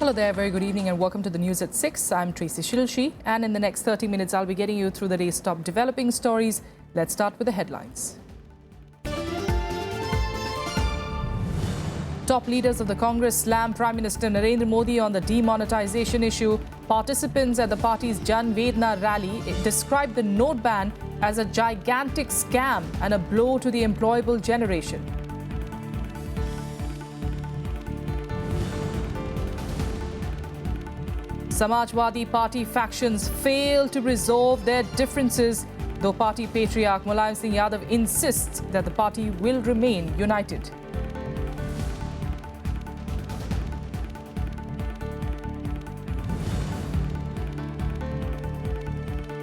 Hello there, very good evening and welcome to the news at 6. I'm Tracy Shilshi and in the next 30 minutes I'll be getting you through the day's top developing stories. Let's start with the headlines. Top leaders of the Congress slam Prime Minister Narendra Modi on the demonetisation issue. Participants at the party's Jan Vedna rally described the note ban as a gigantic scam and a blow to the employable generation. Samajwadi Party factions fail to resolve their differences, though party patriarch Mulayam Singh Yadav insists that the party will remain united.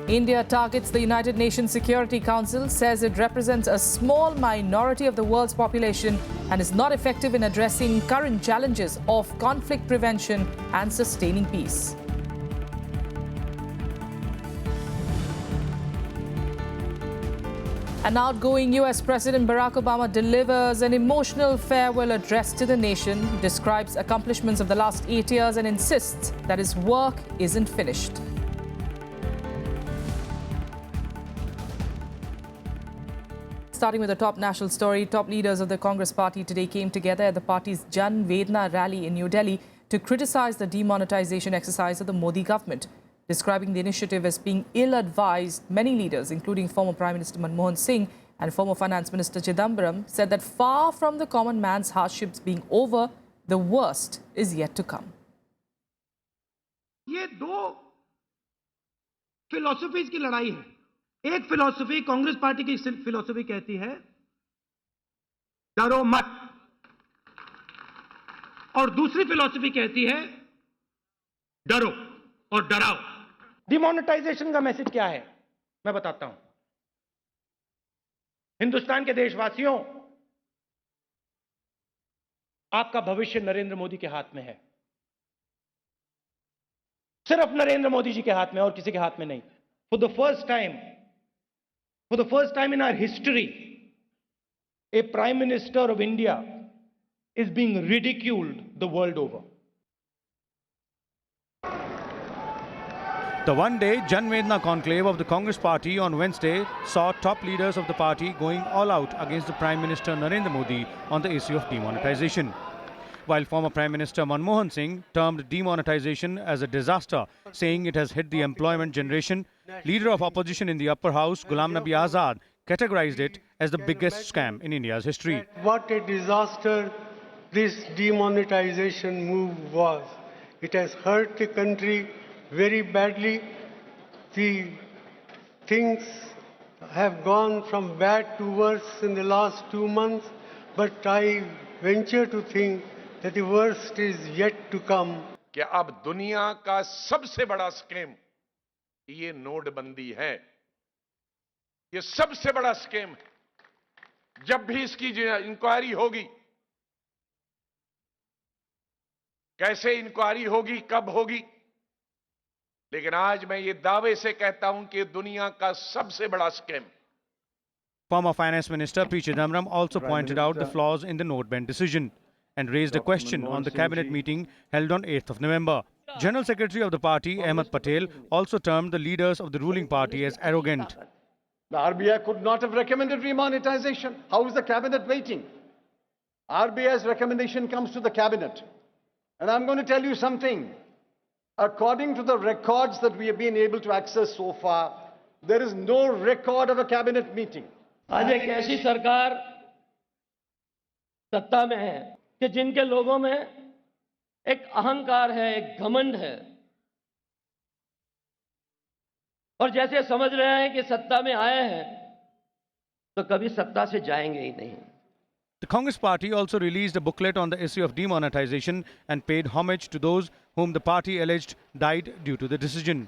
India targets the United Nations Security Council, says it represents a small minority of the world's population and is not effective in addressing current challenges of conflict prevention and sustaining peace. An outgoing US President Barack Obama delivers an emotional farewell address to the nation, describes accomplishments of the last 8 years and insists that his work isn't finished. Starting with the top national story, top leaders of the Congress party today came together at the party's Jan Vedna rally in New Delhi to criticize the demonetisation exercise of the Modi government. Describing the initiative as being ill-advised, many leaders, including former Prime Minister Manmohan Singh and former Finance Minister Chidambaram, said that far from the common man's hardships being over, the worst is yet to come. ये दो philosophies की लड़ाई है। एक philosophy Congress party की philosophy कहती है डरो मत, और दूसरी फिलॉसफी कहती है डरो और डराओ। डिमोनेटाइजेशन का मैसेज क्या है मैं बताता हूं। हिंदुस्तान के देशवासियों, आपका भविष्य नरेंद्र मोदी के हाथ में है। सिर्फ नरेंद्र मोदी जी के हाथ में और किसी के हाथ में नहीं। For the first time in our history, a Prime Minister of India is being ridiculed the world over. The one-day Jan Vedna conclave of the Congress party on Wednesday saw top leaders of the party going all out against the Prime Minister Narendra Modi on the issue of demonetisation. While former Prime Minister Manmohan Singh termed demonetisation as a disaster, saying it has hit the employment generation, leader of opposition in the upper house, Ghulam Nabi Azad, categorized it as the biggest scam in India's history. What a disaster this demonetisation move was. It has hurt the country very badly. The things have gone from bad to worse in the last 2 months, but I venture to think that the worst is yet to come. कि अब दुनिया का सबसे बड़ा scam ये नोटबंदी है। ये सबसे बड़ा स्कैम है। जब भी इसकी इंक्वायरी होगी, कैसे इंक्वायरी होगी, कब होगी, लेकिन आज मैं ये दावे से कहता हूं कि दुनिया का सबसे बड़ा scam. Former Finance Minister P. Chidambaram also pointed out the flaws in the note ban decision and raised a question on the cabinet meeting held on 8th of November. General Secretary of the party, Ahmed Patel, also termed the leaders of the ruling party as arrogant. The RBI could not have recommended remonetization. How is the cabinet waiting? RBI's recommendation comes to the cabinet. And I'm going to tell you something. According to the records that we have been able to access so far, there is no record of a cabinet meeting. आज एक ऐसी सरकार सत्ता में है कि जिनके लोगों में एक अहंकार है, एक घमंड है, और जैसे समझ रहे हैं कि सत्ता में आए हैं तो कभी सत्ता से जाएंगे ही नहीं। The Congress party also released a booklet on the issue of demonetisation and paid homage to those whom the party alleged died due to the decision.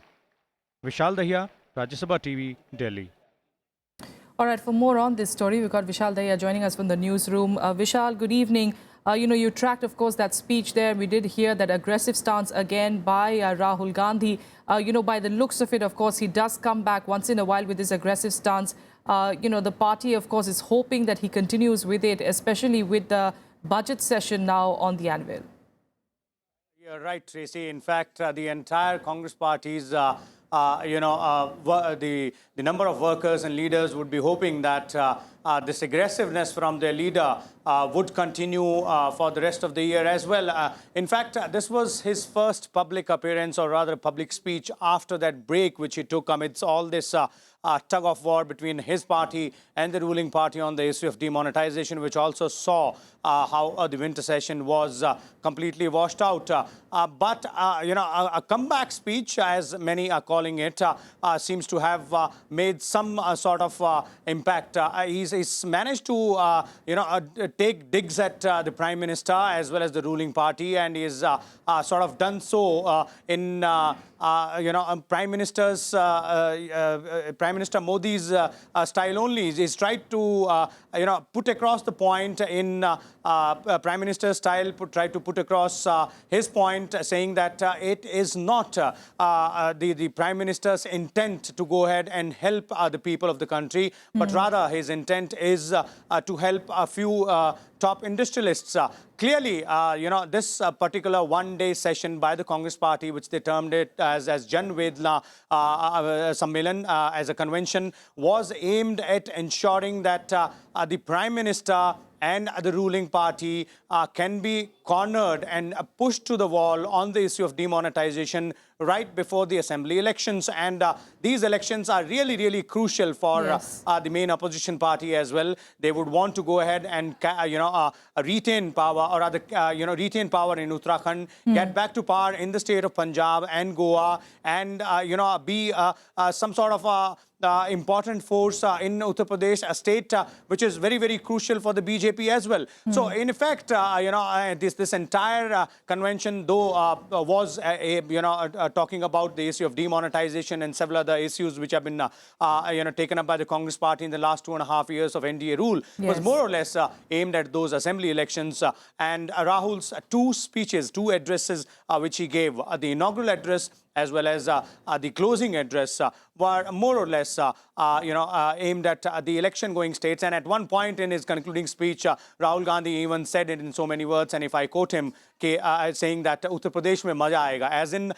Vishal Dahiya, Rajya Sabha TV, Delhi. All right, for more on this story, we've got Vishal Dahiya joining us from the newsroom. Vishal, good evening. You tracked, of course, that speech there. We did hear that aggressive stance again by Rahul Gandhi. By the looks of it, of course, he does come back once in a while with this aggressive stance. The party, of course, is hoping that he continues with it, especially with the budget session now on the anvil. You're right, Tracy. In fact, the entire Congress party's, the number of workers and leaders would be hoping that this aggressiveness from their leader would continue for the rest of the year as well. In fact, this was his first public appearance, or rather public speech, after that break which he took amidst all this tug of war between his party and the ruling party on the issue of demonetization, which also saw how the winter session was completely washed out. But a comeback speech, as many are calling it, seems to have made some sort of impact. He's managed to, take digs at the Prime Minister as well as the ruling party, and he's sort of done so in Prime Minister Modi's style only. He's tried to put across the point in Prime Minister's style, tried to put across his point, saying that it is not the Prime Minister's intent to go ahead and help the people of the country, but rather his intent is to help a few top industrialists. Clearly, this particular one-day session by the Congress party, which they termed it as Jan Vedna Sammelan, as a convention, was aimed at ensuring that the Prime Minister and the ruling party can be cornered and pushed to the wall on the issue of demonetization right before the assembly elections. And these elections are really, really crucial for the main opposition party as well. They would want to go ahead and, retain power, or rather, retain power in Uttarakhand, get back to power in the state of Punjab and Goa, and, be some sort of important force in Uttar Pradesh, a state which is very, very crucial for the BJP as well. So, in effect, this entire convention, though, was talking about the issue of demonetization and several other issues which have been taken up by the Congress party in the last 2.5 years of NDA rule, was more or less aimed at those assembly elections. And Rahul's two addresses which he gave, the inaugural address as well as the closing address, were more or less, aimed at the election-going states. And at one point in his concluding speech, Rahul Gandhi even said it in so many words, and if I quote him, saying that Uttar Pradesh mein maja aayega, as in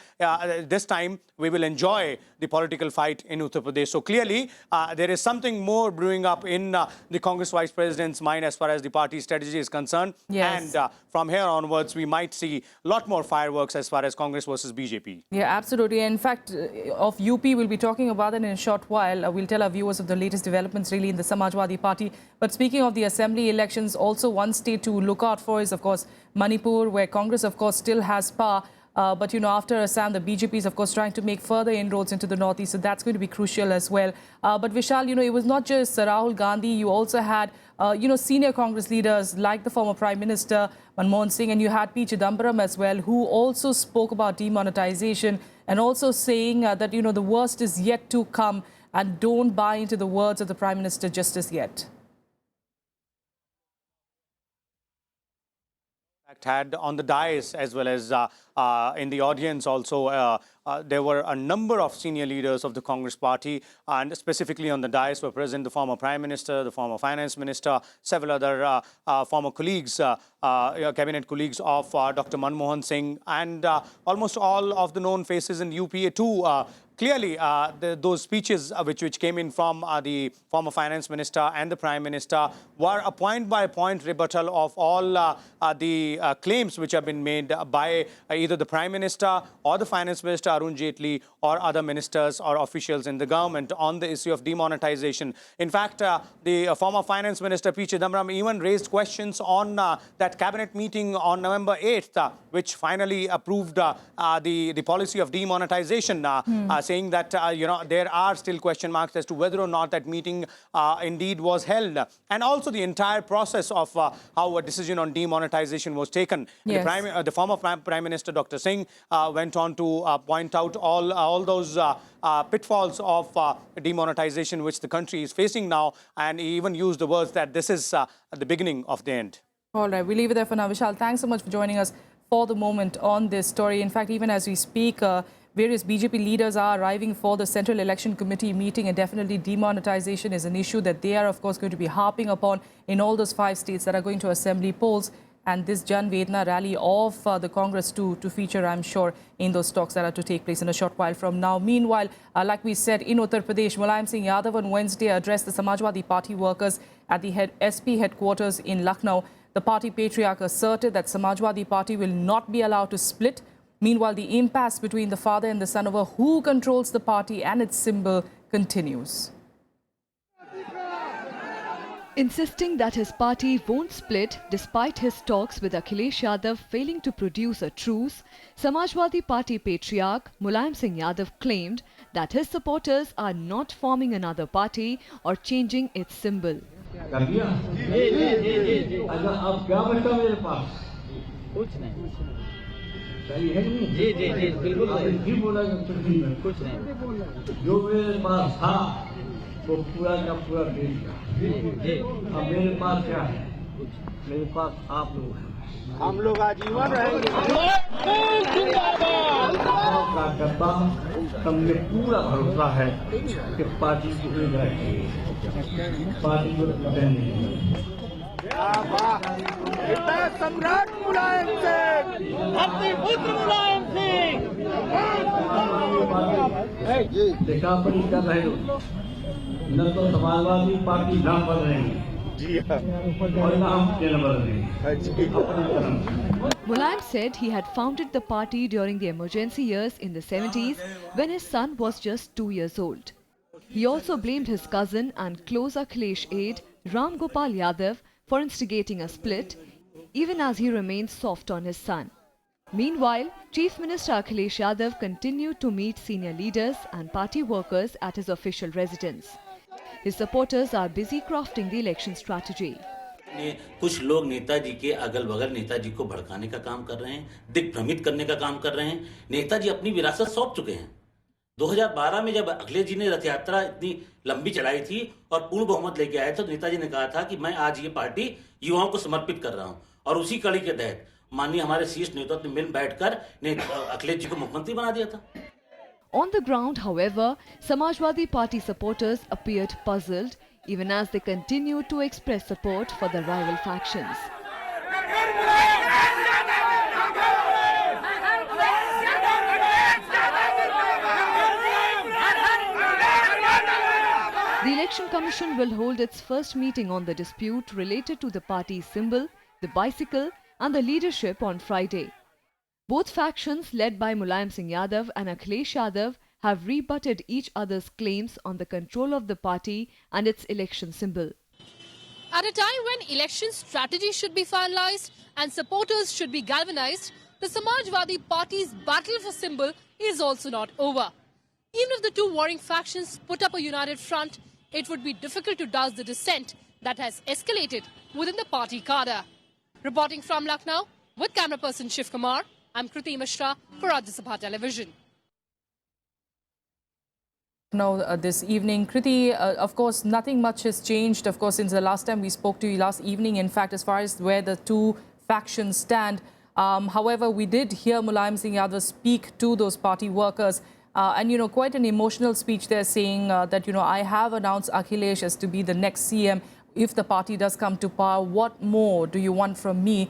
this time we will enjoy the political fight in Uttar Pradesh. So clearly, there is something more brewing up in the Congress Vice President's mind as far as the party strategy is concerned. And from here onwards, we might see a lot more fireworks as far as Congress versus BJP. Yeah, absolutely. In fact, of UP, we'll be talking about that in a short while. We'll tell our viewers of the latest developments really in the Samajwadi Party. But speaking of the assembly elections, also one state to look out for is, of course, Manipur, where Congress, of course, still has power. But, after Assam, the BJP is, of course, trying to make further inroads into the northeast. So that's going to be crucial as well. But Vishal, it was not just Rahul Gandhi. You also had, senior Congress leaders like the former Prime Minister Mulayam Singh, and you had P. Chidambaram as well, who also spoke about demonetization and also saying that, the worst is yet to come, and don't buy into the words of the Prime Minister just as yet. Had on the dais as well as in the audience also, there were a number of senior leaders of the Congress party, and specifically on the dais were present the former Prime Minister, the former Finance Minister, several other former colleagues, cabinet colleagues of Dr. Manmohan Singh, and almost all of the known faces in UPA too. Clearly, those speeches which came in from the former Finance Minister and the Prime Minister were a point-by-point rebuttal of all the claims which have been made by either the Prime Minister or the Finance Minister Arun Jaitley or other ministers or officials in the government on the issue of demonetization. In fact, the former Finance Minister P. Chidambaram even raised questions on that cabinet meeting on November 8th, which finally approved the policy of demonetization, saying that, there are still question marks as to whether or not that meeting indeed was held. And also the entire process of how a decision on demonetization was taken. Yes. The former Prime Minister Dr. Singh went on to point out all those pitfalls of demonetization which the country is facing now, and he even used the words that this is the beginning of the end. All right, we'll leave it there for now. Vishal, thanks so much for joining us for the moment on this story. In fact, even as we speak, various BJP leaders are arriving for the Central Election Committee meeting, and definitely demonetization is an issue that they are, of course, going to be harping upon in all those 5 states that are going to assembly polls. and this Jan Vedna rally of the Congress to feature, I'm sure, in those talks that are to take place in a short while from now. Meanwhile, like we said, in Uttar Pradesh, Mulayam Singh Yadav on Wednesday addressed the Samajwadi Party workers at the SP headquarters in Lucknow. The party patriarch asserted that Samajwadi Party will not be allowed to split. Meanwhile, the impasse between the father and the son over who controls the party and its symbol continues. Insisting that his party won't split despite his talks with Akhilesh Yadav failing to produce a truce, Samajwadi Party patriarch Mulayam Singh Yadav claimed that his supporters are not forming another party or changing its symbol. वो पूरा का पूरा देश का अब मेरे पास क्या है मेरे पास आप लोग हैं हम लोग आजीवन रहेंगे कार्यकर्ता हमने पूरा भरोसा है कि पार्टी को एक रखेंगे पार्टी को नहीं सम्राट मुलायम सिंह अपने पुत्र मुलायम सिंह देखा पड़ी कर रहे हो न तो समाजवादी पार्टी नाम बन रही है और न हम केंद्र बन रही है। Mulayam said he had founded the party during the emergency years in the 70s when his son was just 2 years old. He also blamed his cousin and close Akhilesh aide Ram Gopal Yadav for instigating a split, even as he remains soft on his son. Meanwhile, Chief Minister Akhilesh Yadav continued to meet senior leaders and party workers at his official residence. His supporters are busy crafting the election strategy. कुछ लोग नेताजी के अगल बगल नेताजी को भड़काने का काम कर रहे हैं, दिग्भ्रमित करने का काम कर रहे हैं। नेताजी अपनी विरासत सौंप चुके हैं। 2012 में जब अखिलेश जी ने रथ यात्रा इतनी लंबी चलाई थी और पूर्ण बहुमत लेके आए थे, तो नेताजी ने कहा था कि मैं आज ये पार्टी युवाओं को समर्पित कर रहा हूं, और उसी कड़ी के तहत माननीय हमारे शीर्ष नेतृत्व ने मिल बैठकर अखिलेश जी को मुख्यमंत्री बना दिया था। On the ground, however, Samajwadi Party supporters appeared puzzled, even as they continued to express support for the rival factions. The Election Commission will hold its first meeting on the dispute related to the party's symbol, the bicycle, and the leadership on Friday. Both factions, led by Mulayam Singh Yadav and Akhilesh Yadav, have rebutted each other's claims on the control of the party and its election symbol. At a time when election strategy should be finalized and supporters should be galvanized, the Samajwadi Party's battle for symbol is also not over. Even if the two warring factions put up a united front, it would be difficult to douse the dissent that has escalated within the party cadre. Reporting from Lucknow, with camera person Shiv Kumar, I'm Kriti Mishra for Rajya Sabha Television. Now, this evening, Kriti, of course, nothing much has changed, of course, since the last time we spoke to you last evening. In fact, as far as where the two factions stand. However, we did hear Mulayam Singh Yadav speak to those party workers. And, you know, quite an emotional speech there saying that, you know, I have announced Akhilesh as to be the next CM. If the party does come to power, what more do you want from me?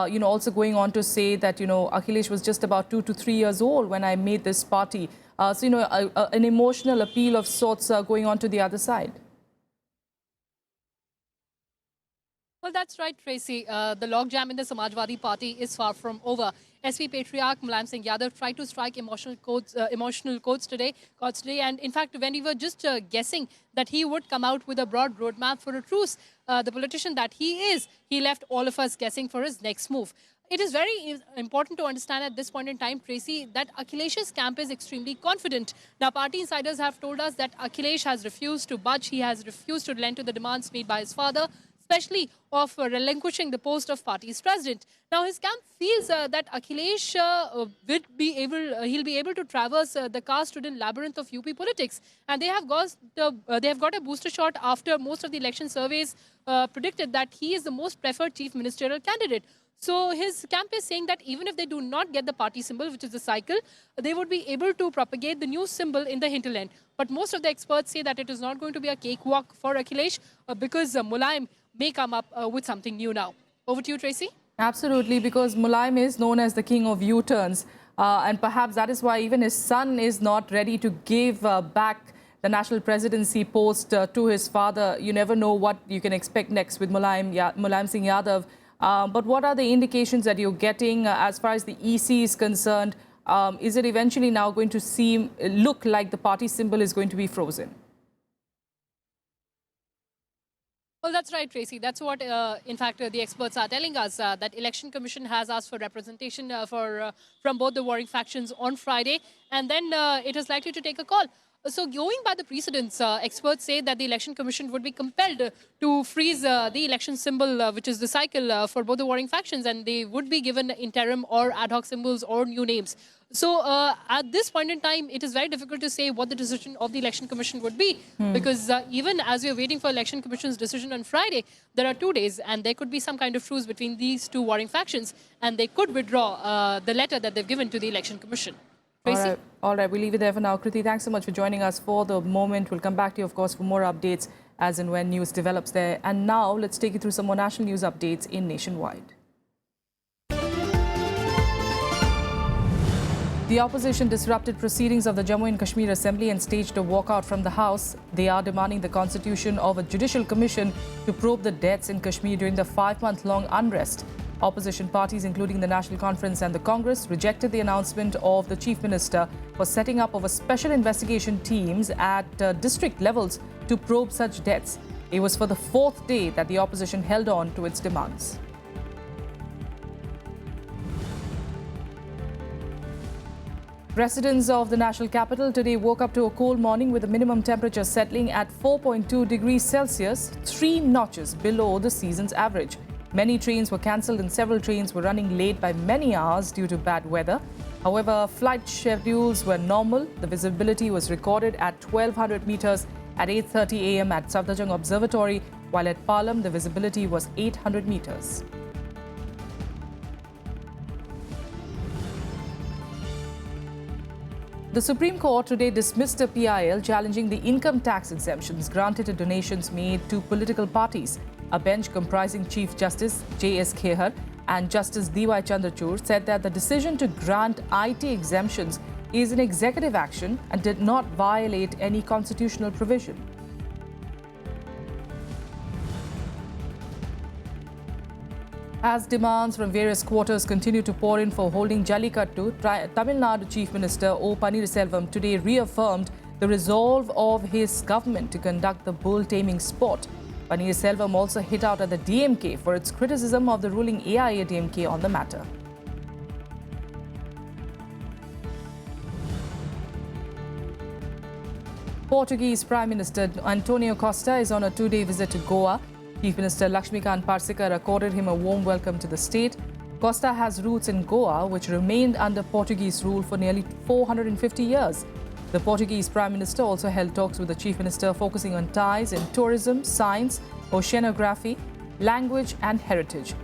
You know, also going on to say that, you know, Akhilesh was just about 2 to 3 years old when I made this party. So, you know, an emotional appeal of sorts going on to the other side. Well, that's right, Tracy. The logjam in the Samajwadi Party is far from over. SP Patriarch Mulayam Singh Yadav tried to strike emotional chords today, and in fact, when we were just guessing that he would come out with a broad roadmap for a truce, the politician that he is, he left all of us guessing for his next move. It is very important to understand at this point in time, Tracy, that Akhilesh's camp is extremely confident. Now, party insiders have told us that Akhilesh has refused to budge. He has refused to relent to the demands made by his father, especially of relinquishing the post of party's president. Now, his camp feels that Akhilesh he'll be able to traverse the caste-ridden labyrinth of UP politics, and they have got a booster shot after most of the election surveys predicted that he is the most preferred chief ministerial candidate. So his camp is saying that even if they do not get the party symbol, which is the cycle, they would be able to propagate the new symbol in the hinterland. But most of the experts say that it is not going to be a cakewalk for Akhilesh because Mulayam may come up with something new now. Over to you, Tracy. Absolutely, because Mulayam is known as the king of U-turns. And perhaps that is why even his son is not ready to give back the national presidency post to his father. You never know what you can expect next with Mulayam Singh Yadav. But what are the indications that you're getting as far as the EC is concerned? Is it eventually now going to look like the party symbol is going to be frozen? Well, that's right, Tracy. That's what, in fact, the experts are telling us, that Election Commission has asked for representation from both the warring factions on Friday, and then it is likely to take a call. So going by the precedents, experts say that the Election Commission would be compelled to freeze the election symbol, which is the cycle for both the warring factions, and they would be given interim or ad hoc symbols or new names. So at this point in time, it is very difficult to say what the decision of the Election Commission would be, because even as we are waiting for Election Commission's decision on Friday, there are 2 days, and there could be some kind of truce between these two warring factions, and they could withdraw the letter that they've given to the Election Commission. Tracy? All right, we'll leave it there for now. Kriti, thanks so much for joining us for the moment. We'll come back to you, of course, for more updates as and when news develops there. And now, let's take you through some more national news updates in Nationwide. The opposition disrupted proceedings of the Jammu and Kashmir Assembly and staged a walkout from the House. They are demanding the constitution of a judicial commission to probe the deaths in Kashmir during the 5-month-long unrest. Opposition parties, including the National Conference and the Congress, rejected the announcement of the Chief Minister for setting up of a special investigation teams at district levels to probe such deaths. It was for the 4th day that the opposition held on to its demands. Residents of the national capital today woke up to a cold morning with the minimum temperature settling at 4.2 degrees Celsius, 3 notches below the season's average. Many trains were cancelled and several trains were running late by many hours due to bad weather. However, flight schedules were normal. The visibility was recorded at 1200 meters at 8:30 a.m. at Safdarjung Observatory, while at Palam the visibility was 800 meters. The Supreme Court today dismissed a PIL challenging the income tax exemptions granted to donations made to political parties. A bench comprising Chief Justice J.S. Khehar and Justice D.Y. Chandrachud said that the decision to grant IT exemptions is an executive action and did not violate any constitutional provision. As demands from various quarters continue to pour in for holding Jallikattu, Tamil Nadu Chief Minister O. Pannirselvam today reaffirmed the resolve of his government to conduct the bull taming sport. Pannirselvam also hit out at the DMK for its criticism of the ruling AIADMK on the matter. Portuguese Prime Minister Antonio Costa is on a 2-day visit to Goa. Chief Minister Lakshmikant Parsekar accorded him a warm welcome to the state. Costa has roots in Goa, which remained under Portuguese rule for nearly 450 years. The Portuguese Prime Minister also held talks with the Chief Minister focusing on ties in tourism, science, oceanography, language and heritage.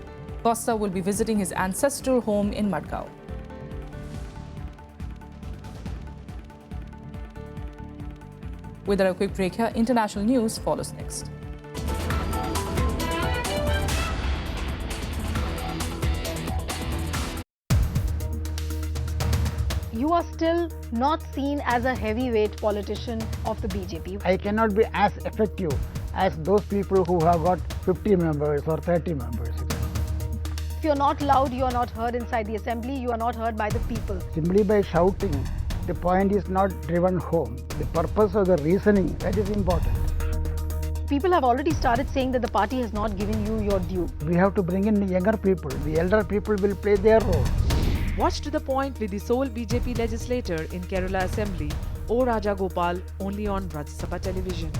Costa will be visiting his ancestral home in Madgaon. With a quick break here, international news follows next. You are still not seen as a heavyweight politician of the BJP. I cannot be as effective as those people who have got 50 members or 30 members. If you're not loud, you are not heard inside the assembly, you are not heard by the people. Simply by shouting, the point is not driven home. The purpose of the reasoning, that is important. People have already started saying that the party has not given you your due. We have to bring in the younger people. The elder people will play their role. Watch to the point with the sole BJP legislator in Kerala Assembly, O. Raja Gopal, only on Rajya Sabha television.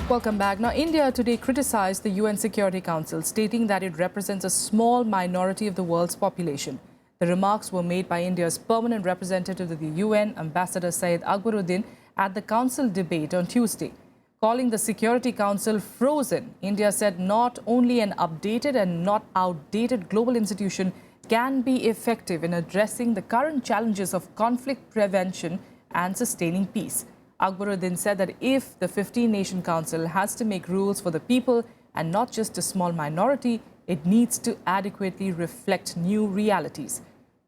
Welcome back. Now, India today criticized the UN Security Council, stating that it represents a small minority of the world's population. The remarks were made by India's permanent representative to the UN, Ambassador Syed Akbaruddin, at the council debate on Tuesday. Calling the Security Council frozen, India said not only an updated and not outdated global institution can be effective in addressing the current challenges of conflict prevention and sustaining peace. Akbaruddin said that if the 15-nation council has to make rules for the people and not just a small minority, it needs to adequately reflect new realities.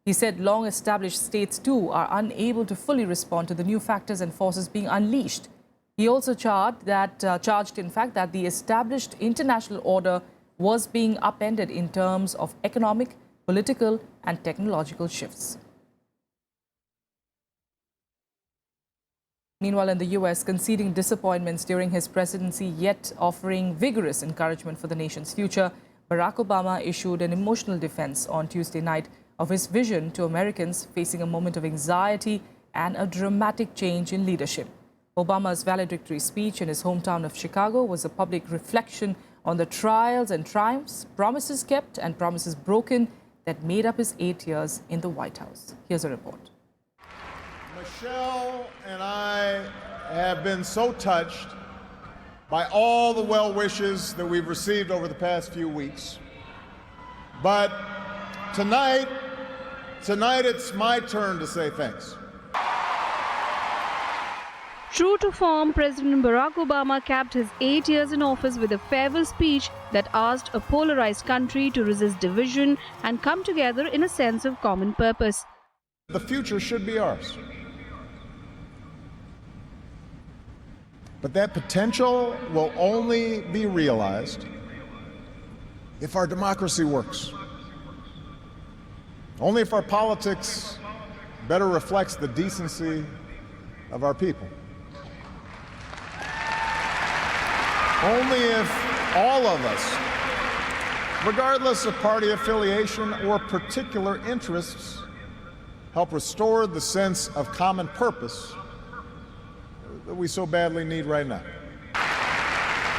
He said long-established states too are unable to fully respond to the new factors and forces being unleashed. He also charged that the established international order was being upended in terms of economic, political and technological shifts. Meanwhile, in the US, conceding disappointments during his presidency, yet offering vigorous encouragement for the nation's future, Barack Obama issued an emotional defense on Tuesday night of his vision to Americans facing a moment of anxiety and a dramatic change in leadership. Obama's valedictory speech in his hometown of Chicago was a public reflection on the trials and triumphs, promises kept and promises broken that made up his 8 years in the White House. Here's a report. Michelle and I have been so touched by all the well wishes that we've received over the past few weeks. But tonight it's my turn to say thanks. True to form, President Barack Obama capped his 8 years in office with a farewell speech that asked a polarized country to resist division and come together in a sense of common purpose. The future should be ours. But that potential will only be realized if our democracy works. Only if our politics better reflects the decency of our people. Only if all of us, regardless of party affiliation or particular interests, help restore the sense of common purpose that we so badly need right now.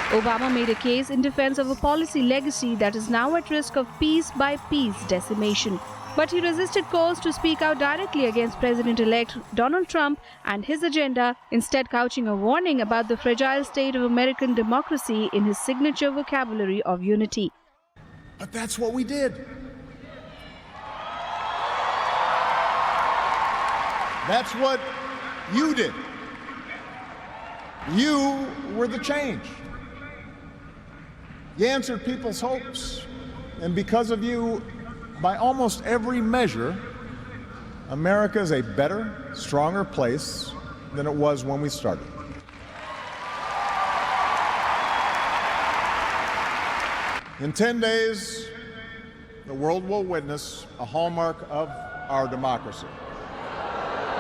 Obama made a case in defense of a policy legacy that is now at risk of piece-by-piece decimation. But he resisted calls to speak out directly against President-elect Donald Trump and his agenda, instead couching a warning about the fragile state of American democracy in his signature vocabulary of unity. But that's what we did. That's what you did. You were the change. You answered people's hopes. And because of you, by almost every measure, America is a better, stronger place than it was when we started. In 10 days, the world will witness a hallmark of our democracy.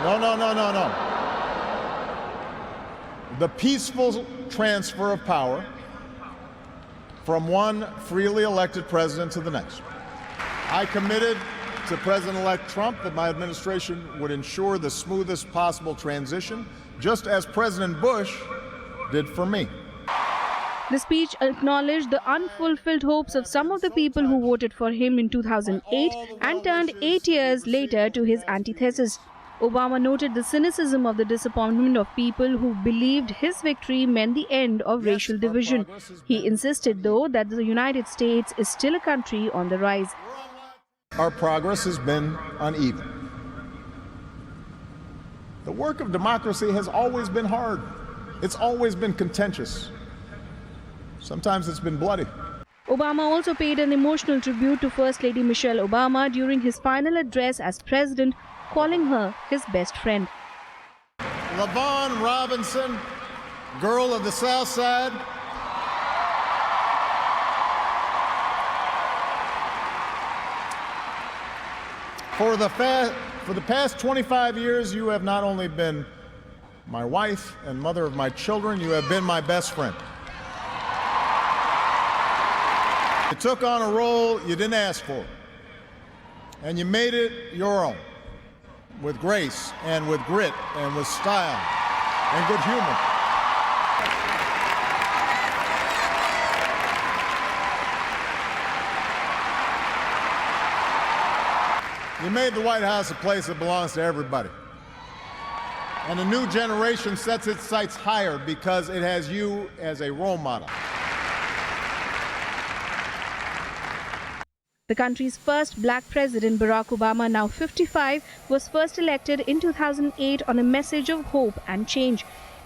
No. The peaceful transfer of power from one freely elected president to the next. I committed to President-elect Trump that my administration would ensure the smoothest possible transition, just as President Bush did for me. The speech acknowledged the unfulfilled hopes of some of the people who voted for him in 2008 and turned 8 years later to his antithesis. Obama noted the cynicism of the disappointment of people who believed his victory meant the end of racial division. He insisted, though, that the United States is still a country on the rise. Our progress has been uneven. The work of democracy has always been hard. It's always been contentious. Sometimes it's been bloody. Obama also paid an emotional tribute to First Lady Michelle Obama during his final address as president, calling her his best friend. LaVon Robinson, girl of the South Side. For the past 25 years, you have not only been my wife and mother of my children, you have been my best friend. You took on a role you didn't ask for, and you made it your own, with grace and with grit and with style and good humor. You made the White House a place that belongs to everybody. And a new generation sets its sights higher because it has you as a role model. The country's first black president, Barack Obama, now 55, was first elected in 2008 on a message of hope and change.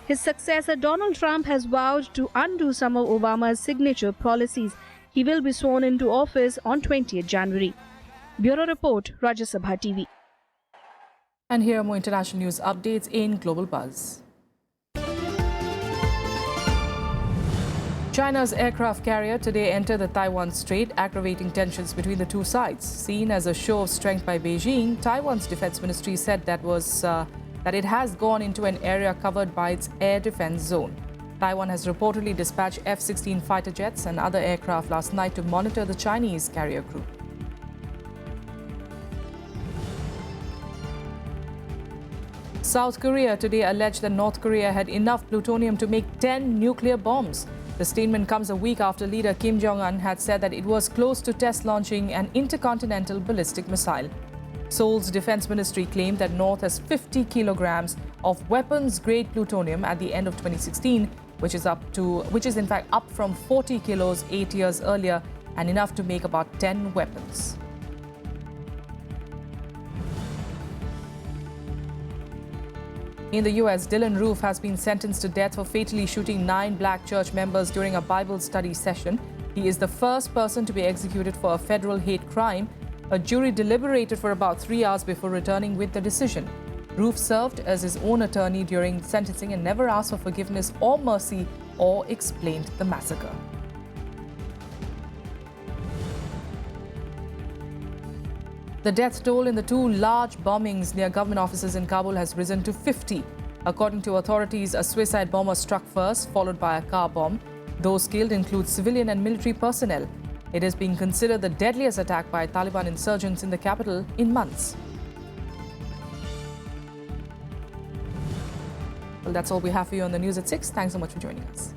His successor Donald Trump has vowed to undo some of Obama's signature policies. He will be sworn into office on 20th January. Bureau Report, Rajya Sabha TV. And here are more international news updates in Global Buzz. China's aircraft carrier today entered the Taiwan Strait, aggravating tensions between the two sides. Seen as a show of strength by Beijing, Taiwan's defense ministry said that it has gone into an area covered by its air defense zone. Taiwan has reportedly dispatched F-16 fighter jets and other aircraft last night to monitor the Chinese carrier group. South Korea today alleged that North Korea had enough plutonium to make 10 nuclear bombs. The statement comes a week after leader Kim Jong-un had said that it was close to test launching an intercontinental ballistic missile. Seoul's defense ministry claimed that North has 50 kilograms of weapons-grade plutonium at the end of 2016, which is in fact up from 40 kilos 8 years earlier and enough to make about 10 weapons. In the US, Dylan Roof has been sentenced to death for fatally shooting 9 black church members during a Bible study session. He is the first person to be executed for a federal hate crime. A jury deliberated for about 3 hours before returning with the decision. Roof served as his own attorney during sentencing and never asked for forgiveness or mercy or explained the massacre. The death toll in the 2 large bombings near government offices in Kabul has risen to 50. According to authorities, a suicide bomber struck first, followed by a car bomb. Those killed include civilian and military personnel. It is being considered the deadliest attack by Taliban insurgents in the capital in months. Well, that's all we have for you on the news at 6. Thanks so much for joining us.